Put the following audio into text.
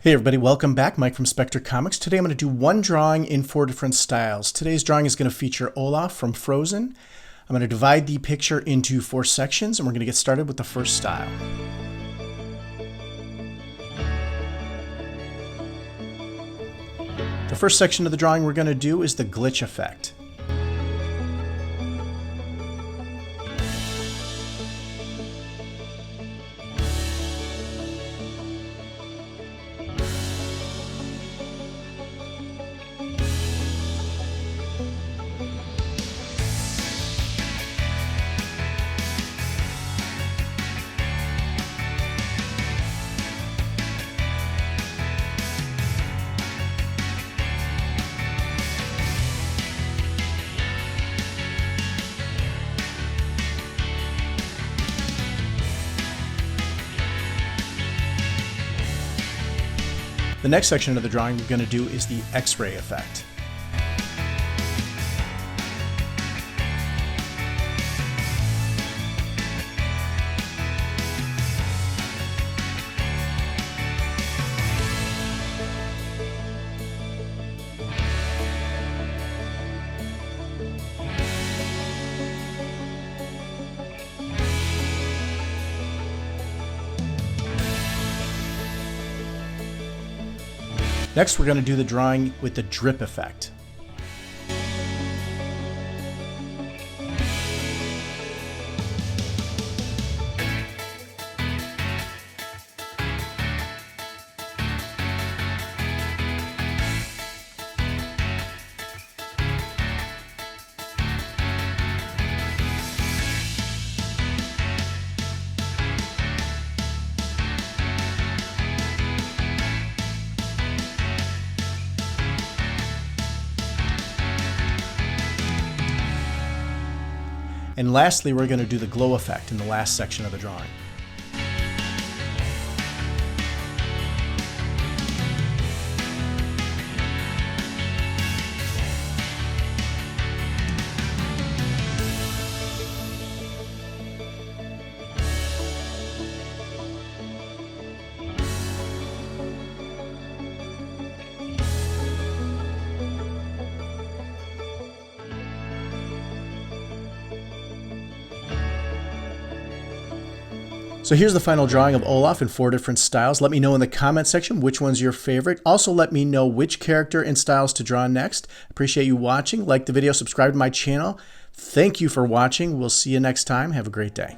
Hey everybody, welcome back. Mike from Spectre Comics. Today I'm going to do one drawing in 4 different styles. Today's drawing is going to feature Olaf from Frozen. I'm going to divide the picture into 4 sections and we're going to get started with the first style. The first section of the drawing we're going to do is the glitch effect. The next section of the drawing we're going to do is the X-ray effect. Next, we're going to do the drawing with the drip effect. And lastly, we're going to do the glow effect in the last section of the drawing. So here's the final drawing of Olaf in 4 different styles. Let me know in the comment section which one's your favorite. Also let me know which character and styles to draw next. Appreciate you watching. Like the video, subscribe to my channel. Thank you for watching. We'll see you next time. Have a great day.